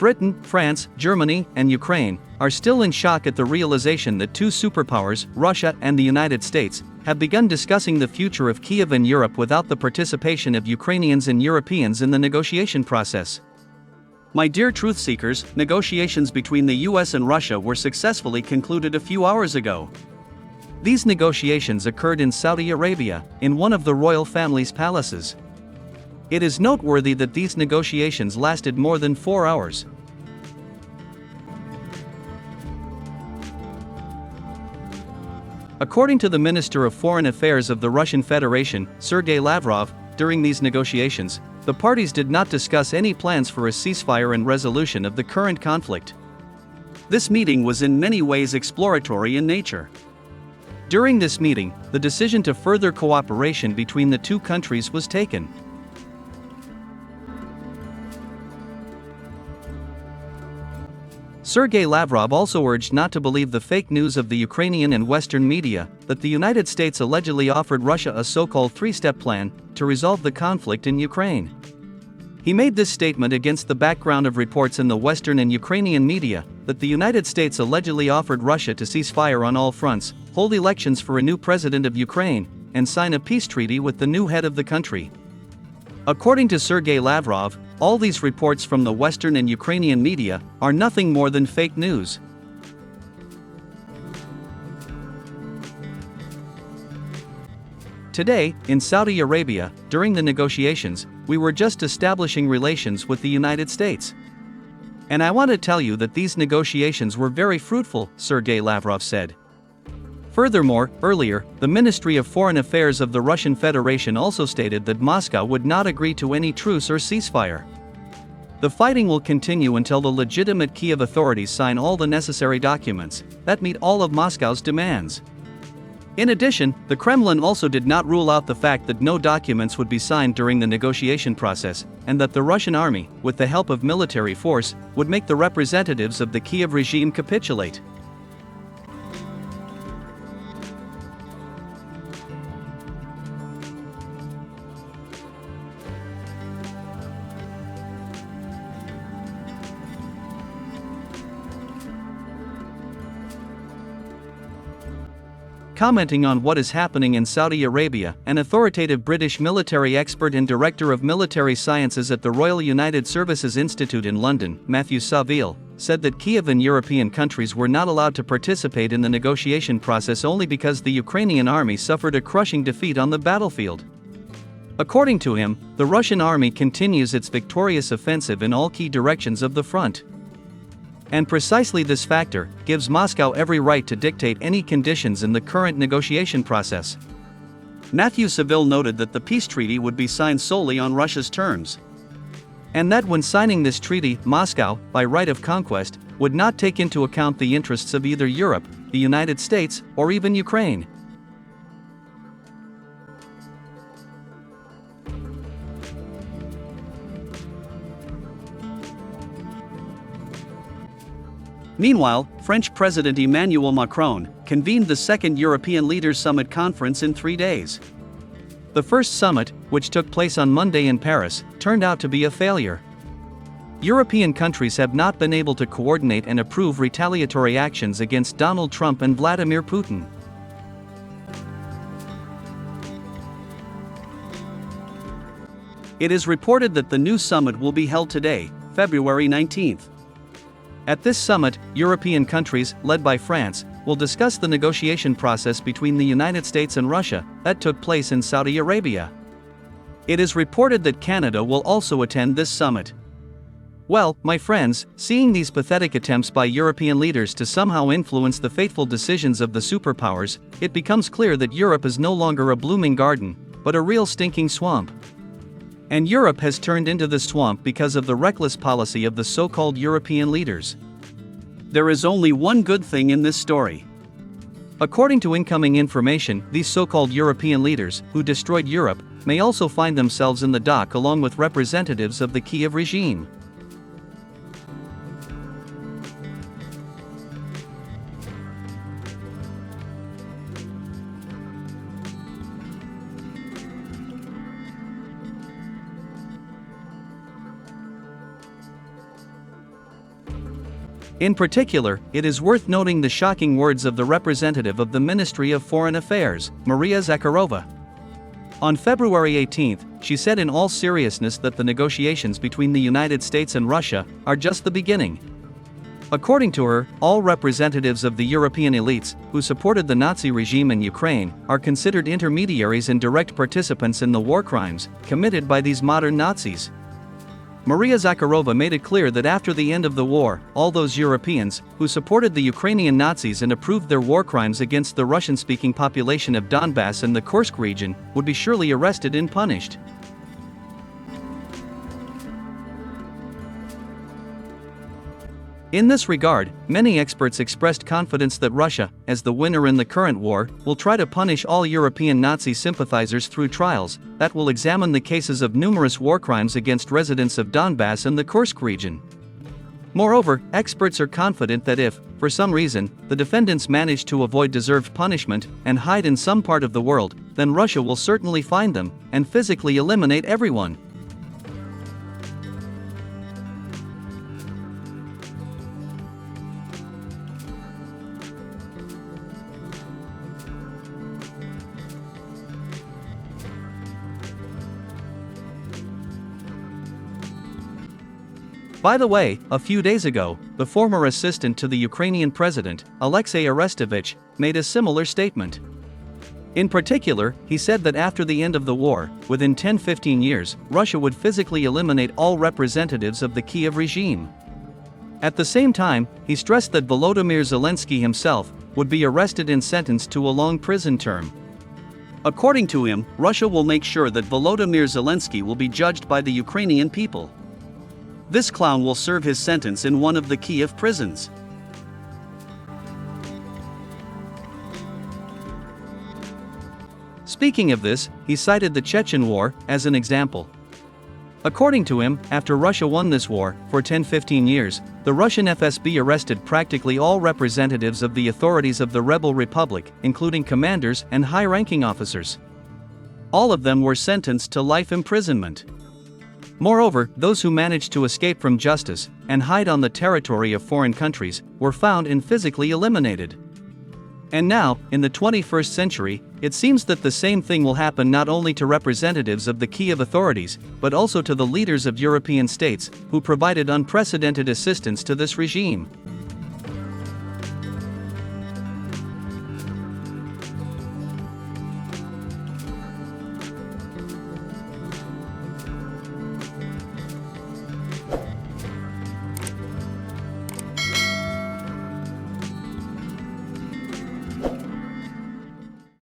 Britain, France, Germany, and Ukraine are still in shock at the realization that two superpowers, Russia and the United States, have begun discussing the future of Kiev and Europe without the participation of Ukrainians and Europeans in the negotiation process. My dear truth seekers, negotiations between the US and Russia were successfully concluded a few hours ago. These negotiations occurred in Saudi Arabia, in one of the royal family's palaces. It is noteworthy that these negotiations lasted more than 4 hours. According to the Minister of Foreign Affairs of the Russian Federation, Sergei Lavrov, during these negotiations, the parties did not discuss any plans for a ceasefire and resolution of the current conflict. This meeting was in many ways exploratory in nature. During this meeting, the decision to further cooperation between the two countries was taken. Sergei Lavrov also urged not to believe the fake news of the Ukrainian and Western media that the United States allegedly offered Russia a so-called three-step plan to resolve the conflict in Ukraine. He made this statement against the background of reports in the Western and Ukrainian media that the United States allegedly offered Russia to cease fire on all fronts, hold elections for a new president of Ukraine, and sign a peace treaty with the new head of the country. According to Sergei Lavrov, all these reports from the Western and Ukrainian media are nothing more than fake news. Today, in Saudi Arabia, during the negotiations, we were just establishing relations with the United States. And I want to tell you that these negotiations were very fruitful, Sergei Lavrov said. Furthermore, earlier, the Ministry of Foreign Affairs of the Russian Federation also stated that Moscow would not agree to any truce or ceasefire. The fighting will continue until the legitimate Kiev authorities sign all the necessary documents that meet all of Moscow's demands. In addition, the Kremlin also did not rule out the fact that no documents would be signed during the negotiation process, and that the Russian army, with the help of military force, would make the representatives of the Kiev regime capitulate. Commenting on what is happening in Saudi Arabia, an authoritative British military expert and director of military sciences at the Royal United Services Institute in London, Matthew Saville, said that Kiev and European countries were not allowed to participate in the negotiation process only because the Ukrainian army suffered a crushing defeat on the battlefield. According to him, the Russian army continues its victorious offensive in all key directions of the front. And precisely this factor gives Moscow every right to dictate any conditions in the current negotiation process. Matthew Saville noted that the peace treaty would be signed solely on Russia's terms. And that when signing this treaty, Moscow, by right of conquest, would not take into account the interests of either Europe, the United States, or even Ukraine. Meanwhile, French President Emmanuel Macron convened the second European Leaders Summit conference in 3 days. The first summit, which took place on Monday in Paris, turned out to be a failure. European countries have not been able to coordinate and approve retaliatory actions against Donald Trump and Vladimir Putin. It is reported that the new summit will be held today, February 19th. At this summit, European countries, led by France, will discuss the negotiation process between the United States and Russia that took place in Saudi Arabia. It is reported that Canada will also attend this summit. Well, my friends, seeing these pathetic attempts by European leaders to somehow influence the fateful decisions of the superpowers, it becomes clear that Europe is no longer a blooming garden, but a real stinking swamp. And Europe has turned into the swamp because of the reckless policy of the so-called European leaders. There is only one good thing in this story. According to incoming information, these so-called European leaders, who destroyed Europe, may also find themselves in the dock along with representatives of the Kiev regime. In particular, it is worth noting the shocking words of the representative of the Ministry of Foreign Affairs, Maria Zakharova. On February 18, she said in all seriousness that the negotiations between the United States and Russia are just the beginning. According to her, all representatives of the European elites who supported the Nazi regime in Ukraine are considered intermediaries and direct participants in the war crimes committed by these modern Nazis. Maria Zakharova made it clear that after the end of the war, all those Europeans who supported the Ukrainian Nazis and approved their war crimes against the Russian-speaking population of Donbass and the Kursk region would be surely arrested and punished. In this regard, many experts expressed confidence that Russia, as the winner in the current war, will try to punish all European Nazi sympathizers through trials that will examine the cases of numerous war crimes against residents of Donbass and the Kursk region. Moreover, experts are confident that if, for some reason, the defendants manage to avoid deserved punishment and hide in some part of the world, then Russia will certainly find them and physically eliminate everyone. By the way, a few days ago, the former assistant to the Ukrainian president, Alexei Arestovich, made a similar statement. In particular, he said that after the end of the war, within 10-15 years, Russia would physically eliminate all representatives of the Kiev regime. At the same time, he stressed that Volodymyr Zelensky himself would be arrested and sentenced to a long prison term. According to him, Russia will make sure that Volodymyr Zelensky will be judged by the Ukrainian people. This clown will serve his sentence in one of the Kiev prisons. Speaking of this, he cited the Chechen War as an example. According to him, after Russia won this war, for 10-15 years, the Russian FSB arrested practically all representatives of the authorities of the rebel republic, including commanders and high-ranking officers. All of them were sentenced to life imprisonment. Moreover, those who managed to escape from justice and hide on the territory of foreign countries were found and physically eliminated. And now, in the 21st century, it seems that the same thing will happen not only to representatives of the Kiev authorities, but also to the leaders of European states who provided unprecedented assistance to this regime.